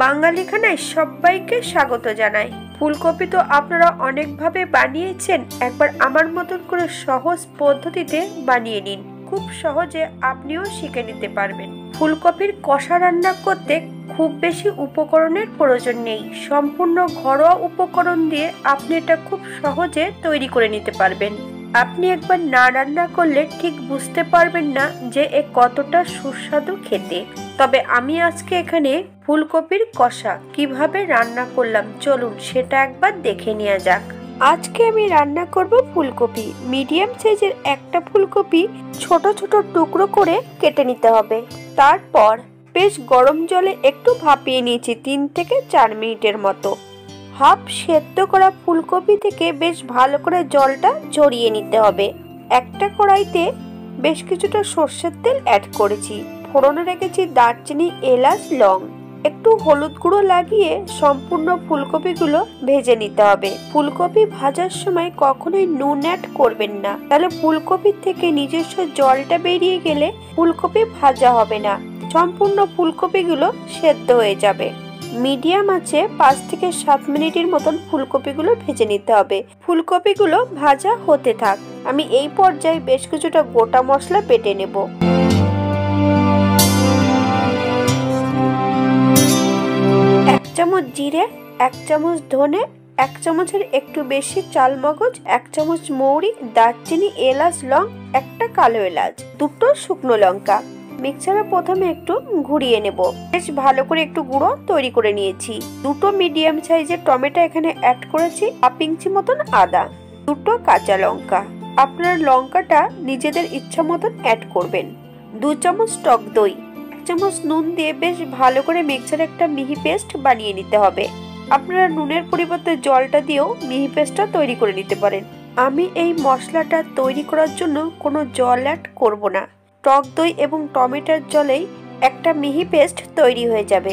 বাঙালি খানায় সবাইকে স্বাগত জানাই। ফুলকপি তো আপনারা অনেকভাবে বানিয়েছেন, একবার আমার মতন করে সহজ পদ্ধতিতে বানিয়ে নিন। খুব সহজে আপনিও শিখে নিতে পারবেন। ফুলকপির কষা রান্না করতে খুব বেশি উপকরণের প্রয়োজন নেই। সম্পূর্ণ ঘরোয়া উপকরণ দিয়ে আপনি এটা খুব সহজে তৈরি করে নিতে পারবেন। আপনি একবার না রান্না করলে ঠিক বুঝতে পারবেন না যে এ কতটা সুস্বাদু খেতে। তবে আমি আজকে এখানে ফুলকপির কষা কিভাবে রান্না করলাম, চলুন সেটা একবার দেখে নেওয়া যাক। আজকে আমি রান্না করব ফুলকপি। মিডিয়াম সাইজের একটা ফুলকপি ছোট ছোট টুকরো করে কেটে নিতে হবে। তারপর বেশ গরম জলে একটু ভাপিয়ে নিয়েছি 3 থেকে 4 মিনিটের মতো। হাফ সেদ্ধ করা ফুলকপি থেকে বেশ ভালো করে জলটা ঝরিয়ে নিতে হবে। একটা কড়াইতে বেশ কিছুটা সর্ষের তেল অ্যাড করেছি। ফোড়নে রেখেছি দারচিনি, এলাচ, লং। একটু হলুদ গুঁড়ো লাগিয়ে সম্পূর্ণ ফুলকপিগুলো ভেজে নিতে হবে। ফুলকপি ভাজার সময় কখনোই নুন অ্যাড করবেন না, তাহলে ফুলকপির থেকে নিজস্ব জলটা বেরিয়ে গেলে ফুলকপি ভাজা হবে না, সম্পূর্ণ ফুলকপিগুলো সেদ্ধ হয়ে যাবে। মিডিয়াম আছে 5 থেকে 7 মিনিটের মতন ফুলকপিগুলো ভেজে নিতে হবে। ফুলকপিগুলো ভাজা হতে থাক। আমি এই পর্যায়ে বেশ কিছুটা গোটা মশলা বেটে নেব। 1 চামচ জিরে, 1 চামচ ধনে, 1 চামচের একটু বেশি চাল মগজ, 1 চামচ মৌরি, দারচিনি, এলাচ, লং, একটা কালো এলাচ, 2টো শুকনো লঙ্কা। মিক্সারে প্রথমে একটু ঘুরিয়ে নেব। বেশ ভালো করে একটু গুঁড়ো তৈরি করে নিয়েছি। 2টো মিডিয়াম সাইজের টমেটো এখানে অ্যাড করেছি। 1 ইঞ্চি মতন আদা, 2টো কাঁচা লঙ্কা। আপনার লঙ্কাটা নিজেদের ইচ্ছা মতন অ্যাড করবেন। 2 চামচ টক দই, 1 চামচ নুন দিয়ে বেশ ভালো করে মিক্সারে একটা মিহি পেস্ট বানিয়ে নিতে হবে। আপনারা নুনের পরিবর্তে জলটা দিয়েও মিহি পেস্টটা তৈরি করে নিতে পারেন। আমি এই মশলাটা তৈরি করার জন্য কোনো জল অ্যাড করব না। টক দই এবং টমেটোর জলেই একটা মিহি পেস্ট তৈরি হয়ে যাবে।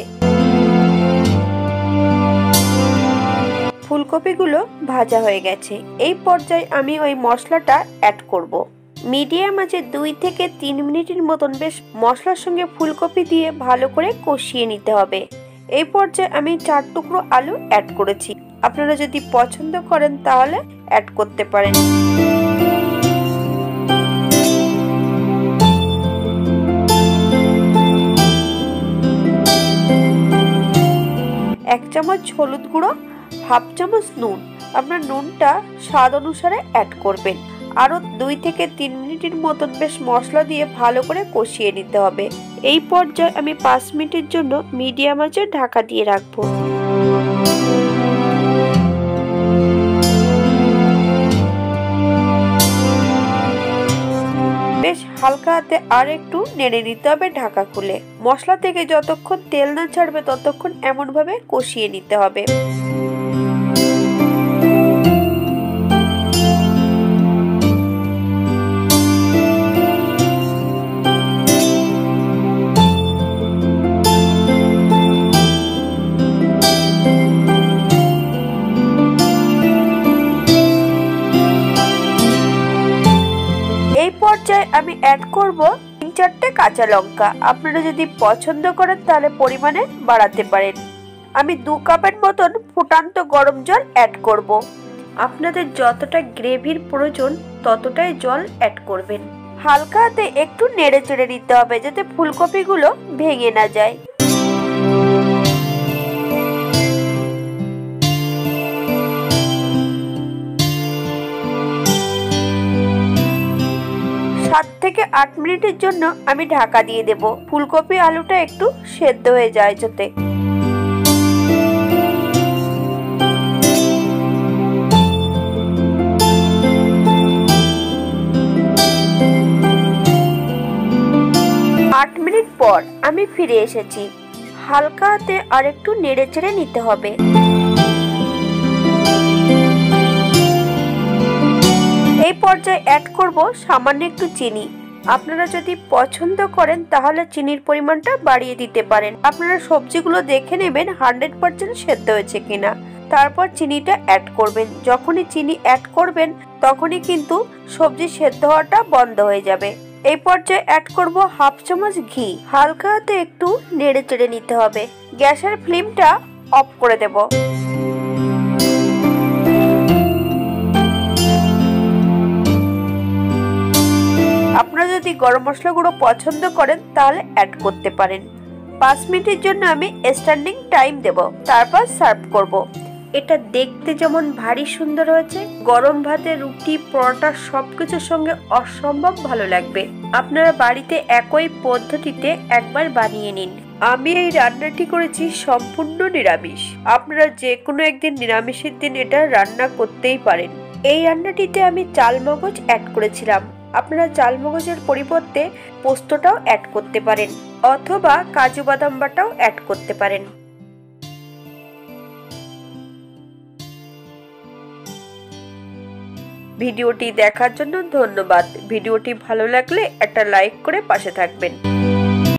ফুলকপিগুলো ভাজা হয়ে গেছে। এই পর্যায়ে আমি ওই মশলাটা অ্যাড করব। মিডিয়াম আঁচে 2 থেকে 3 মিনিটের মতন বেশ মশলার সঙ্গে ফুলকপি দিয়ে ভালো করে কষিয়ে নিতে হবে। এই পর্যায়ে আমি 4 টুকরো আলু অ্যাড করেছি। আপনারা যদি পছন্দ করেন তাহলে অ্যাড করতে পারেন। 1 চামচ হলুদ গুঁড়ো, হাফ চামচ নুন। আপনার নুনটা স্বাদ অনুসারে অ্যাড করবেন। আরো 2 থেকে 3 মিনিটের মতন বেশ মশলা দিয়ে ভালো করে কষিয়ে নিতে হবে। এই পর্যায়ে আমি 5 মিনিটের জন্য মিডিয়াম আঁচে ঢাকা দিয়ে রাখবো। বেশ হালকা হাতে আর একটু নেড়ে নিতে হবে ঢাকা খুলে। মশলা থেকে যতক্ষণ তেল না ছাড়বে ততক্ষণ এমন ভাবে কষিয়ে নিতে হবে। এই পর্যায়ে আমি অ্যাড করব 3-4টে কাঁচা লঙ্কা। আপনারা যদি পছন্দ করেন তাহলে পরিমাণে বাড়াতে পারেন। আমি 2 কাপের মতন ফুটান্ত গরম জল অ্যাড করব। আপনাদের যতটা গ্রেভির প্রয়োজন ততটাই জল অ্যাড করবেন। হালকা হাতে একটু নেড়ে চেড়ে নিতে হবে যাতে ফুলকপিগুলো ভেঙে না যায়। 7 থেকে 8 মিনিটের জন্য আমি ঢাকা দিয়ে দেব। ফুলকপি আলুটা একটু সেদ্ধ হয়ে যায় যাতে। মিনিট পর আমি ফিরে এসেছি। হালকা হাতে আর একটু নেড়ে চেড়ে নিতে হবে। এই পর্যায়ে অ্যাড করব সামান্য একটু চিনি। আপনারা যদি পছন্দ করেন তাহলে চিনির পরিমাণটা বাড়িয়ে দিতে পারেন। আপনারা সবজিগুলো দেখে নেবেন 100% সেদ্ধ হয়েছে কিনা, তারপর চিনিটা অ্যাড করবেন। যখনই চিনি অ্যাড করবেন তখনই কিন্তু সবজি সেদ্ধ হওয়াটা বন্ধ হয়ে যাবে। এই পর্যায়ে অ্যাড করব হাফ চামচ ঘি। হালকা হাতে একটু নেড়ে চেড়ে নিতে হবে। গ্যাসের ফ্লেমটা অফ করে দেব। আপনারা যদি গরম মশলা গুঁড়ো পছন্দ করেন তাহলে অ্যাড করতে পারেন। 5 মিনিটের জন্য আমি স্ট্যান্ডিং টাইম দেব, তারপর সার্ভ করব। এটা দেখতে যেমন ভারী সুন্দর হয়েছে, গরম ভাতে, রুটি, পরোটা সবকিছুর সঙ্গে অসম্ভব ভালো লাগবে। আপনারা বাড়িতে একই পদ্ধতিতে একবার বানিয়ে নিন। আমি এই রান্নাটি করেছি সম্পূর্ণ নিরামিষ। আপনারা যে কোনো একদিন নিরামিষের দিন এটা রান্না করতেই পারেন। এই রান্নাটিতে আমি চালমগজ অ্যাড করেছিলাম। আপনারা চালমগজের পরিবর্তে পোস্তটাও অ্যাড করতে পারেন, অথবা কাজু বাদাম বাটাও অ্যাড করতে পারেন। ভিডিওটি দেখার জন্য ধন্যবাদ। ভিডিওটি ভালো লাগলে একটা লাইক করে পাশে থাকবেন।